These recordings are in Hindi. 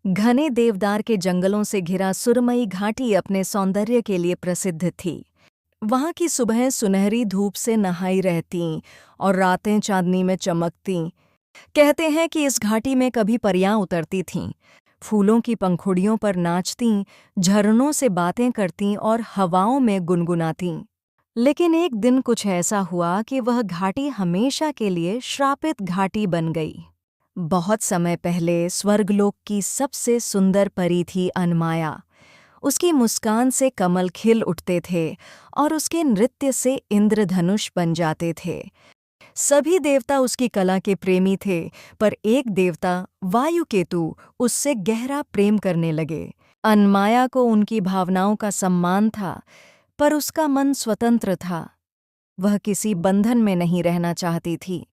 घने देवदार के जंगलों से घिरा सुरमई घाटी अपने सौंदर्य के लिए प्रसिद्ध थी। वहां की सुबहें सुनहरी धूप से नहाई रहतीं और रातें चांदनी में चमकतीं। कहते हैं कि इस घाटी में कभी परियां उतरती थीं, फूलों की पंखुड़ियों पर नाचतीं, झरनों से बातें करतीं और हवाओं में गुनगुनातीं। लेकिन एक दिन कुछ ऐसा हुआ कि वह घाटी हमेशा के लिए श्रापित घाटी बन गई। बहुत समय पहले स्वर्गलोक की सबसे सुंदर परी थी अनमाया। उसकी मुस्कान से कमल खिल उठते थे और उसके नृत्य से इंद्रधनुष बन जाते थे। सभी देवता उसकी कला के प्रेमी थे, पर एक देवता वायुकेतु उससे गहरा प्रेम करने लगे। अनमाया को उनकी भावनाओं का सम्मान था, पर उसका मन स्वतंत्र था। वह किसी बंधन में नहीं रहना चाहती थी।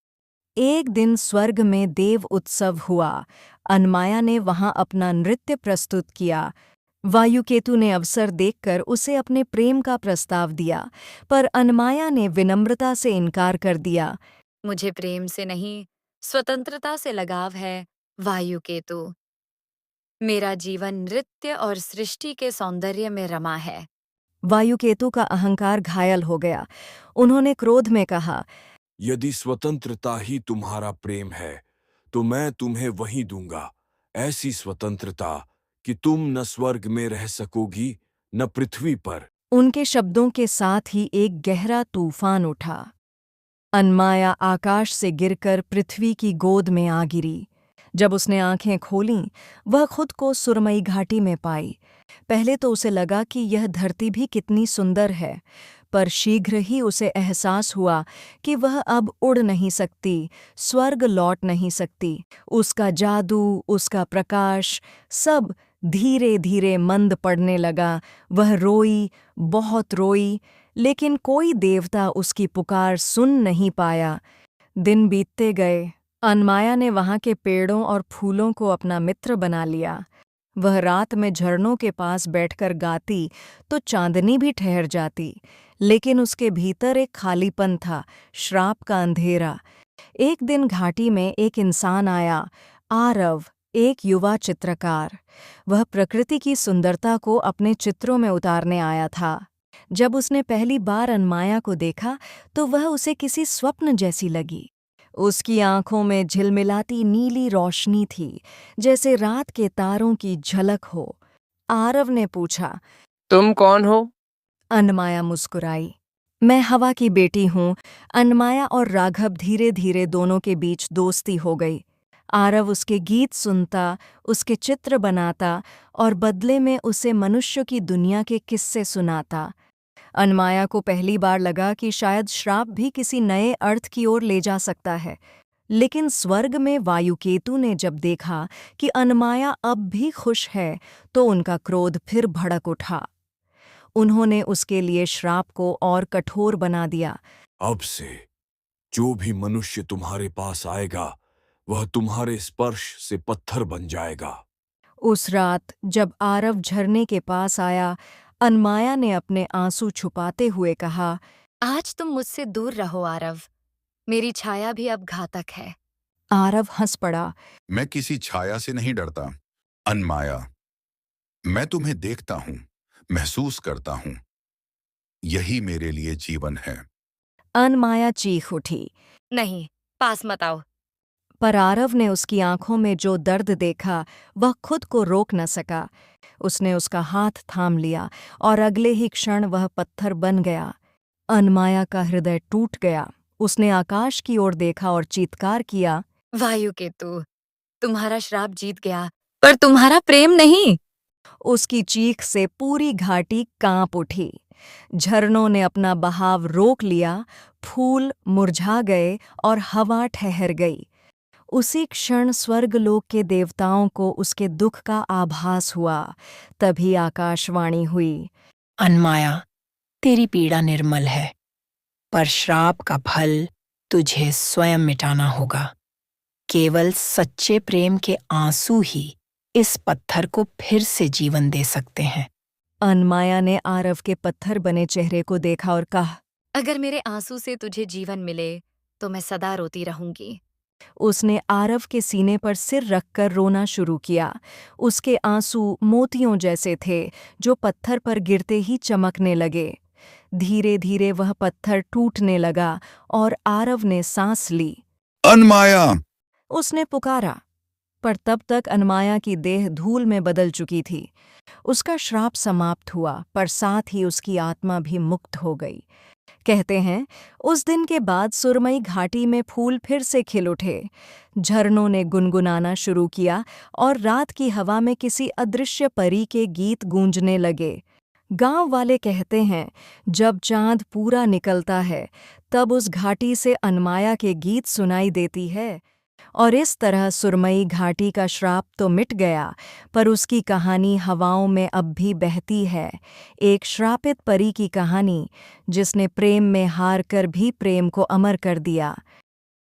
एक दिन स्वर्ग में देव उत्सव हुआ। अनमाया ने वहां अपना नृत्य प्रस्तुत किया। वायुकेतु ने अवसर देखकर उसे अपने प्रेम का प्रस्ताव दिया, पर अनमाया ने विनम्रता से इनकार कर दिया। मुझे प्रेम से नहीं, स्वतंत्रता से लगाव है, वायुकेतु। मेरा जीवन नृत्य और सृष्टि के सौंदर्य में रमा है। वायुकेतु का अहंकार घायल हो गया। उन्होंने क्रोध में कहा, यदि स्वतंत्रता ही तुम्हारा प्रेम है तो मैं तुम्हें वही दूंगा, ऐसी स्वतंत्रता कि तुम न स्वर्ग में रह सकोगी न पृथ्वी पर। उनके शब्दों के साथ ही एक गहरा तूफान उठा। अनमाया आकाश से गिरकर पृथ्वी की गोद में आ गिरी। जब उसने आंखें खोलीं, वह खुद को सुरमई घाटी में पाई। पहले तो उसे लगा कि यह धरती भी कितनी सुंदर है, पर शीघ्र ही उसे एहसास हुआ कि वह अब उड़ नहीं सकती, स्वर्ग लौट नहीं सकती। उसका जादू, उसका प्रकाश, सब धीरे धीरे मंद पड़ने लगा। वह रोई, बहुत रोई, लेकिन कोई देवता उसकी पुकार सुन नहीं पाया। दिन बीतते गए। अनमाया ने वहां के पेड़ों और फूलों को अपना मित्र बना लिया। वह रात में झरनों के पास बैठकर गाती तो चांदनी भी ठहर जाती, लेकिन उसके भीतर एक खालीपन था, श्राप का अंधेरा। एक दिन घाटी में एक इंसान आया, आरव, एक युवा चित्रकार। वह प्रकृति की सुंदरता को अपने चित्रों में उतारने आया था। जब उसने पहली बार अनमाया को देखा तो वह उसे किसी स्वप्न जैसी लगी। उसकी आंखों में झिलमिलाती नीली रोशनी थी, जैसे रात के तारों की झलक हो। आरव ने पूछा, तुम कौन हो? अनमाया मुस्कुराई, मैं हवा की बेटी हूँ। अनमाया और राघव धीरे धीरे दोनों के बीच दोस्ती हो गई। आरव उसके गीत सुनता, उसके चित्र बनाता और बदले में उसे मनुष्य की दुनिया के किस्से सुनाता। अनमाया को पहली बार लगा कि शायद श्राप भी किसी नए अर्थ की ओर ले जा सकता है। लेकिन स्वर्ग में वायुकेतु ने जब देखा कि अनमाया अब भी खुश है, तो उनका क्रोध फिर भड़क उठा। उन्होंने उसके लिए श्राप को और कठोर बना दिया। अब से जो भी मनुष्य तुम्हारे पास आएगा वह तुम्हारे स्पर्श से पत्थर बन जाएगा। उस रात जब आरव झरने के पास आया, अनमाया ने अपने आंसू छुपाते हुए कहा, आज तुम मुझसे दूर रहो आरव, मेरी छाया भी अब घातक है। आरव हंस पड़ा। मैं किसी छाया से नहीं डरता, अनमाया। मैं तुम्हें देखता हूँ, महसूस करता हूँ। यही मेरे लिए जीवन है। अनमाया चीख उठी। नहीं, पास मत आओ। पर आरव ने उसकी आंखों में जो दर्द देखा, वह खुद को रोक न सका। उसने उसका हाथ थाम लिया और अगले ही क्षण वह पत्थर बन गया। अनमाया का हृदय टूट गया। उसने आकाश की ओर देखा और चीत्कार किया, वायुकेतु, तुम्हारा श्राप जीत गया, पर तुम्हारा प्रेम नहीं। उसकी चीख से पूरी घाटी कांप उठी। झरनों ने अपना बहाव रोक लिया, फूल मुरझा गए और हवा ठहर गई। उसी क्षण स्वर्गलोक के देवताओं को उसके दुख का आभास हुआ। तभी आकाशवाणी हुई, अनमाया, तेरी पीड़ा निर्मल है, पर श्राप का फल तुझे स्वयं मिटाना होगा। केवल सच्चे प्रेम के आंसू ही इस पत्थर को फिर से जीवन दे सकते हैं। अनमाया ने आरव के पत्थर बने चेहरे को देखा और कहा, अगर मेरे आंसू से तुझे जीवन मिले तो मैं सदा रोती रहूंगी। उसने आरव के सीने पर सिर रखकर रोना शुरू किया। उसके आंसू मोतियों जैसे थे जो पत्थर पर गिरते ही चमकने लगे। धीरे धीरे वह पत्थर टूटने लगा और आरव ने सांस ली। अनमाया! उसने पुकारा, पर तब तक अनमाया की देह धूल में बदल चुकी थी। उसका श्राप समाप्त हुआ, पर साथ ही उसकी आत्मा भी मुक्त हो गई। कहते हैं, उस दिन के बाद सुरमई घाटी में फूल फिर से खिल उठे। झरनों ने गुनगुनाना शुरू किया और रात की हवा में किसी अदृश्य परी के गीत गूंजने लगे। गांव वाले कहते हैं, जब चांद पूरा निकलता है तब उस घाटी से अनमाया के गीत सुनाई देती है। और इस तरह सुरमई घाटी का श्राप तो मिट गया, पर उसकी कहानी हवाओं में अब भी बहती है। एक श्रापित परी की कहानी जिसने प्रेम में हार कर भी प्रेम को अमर कर दिया।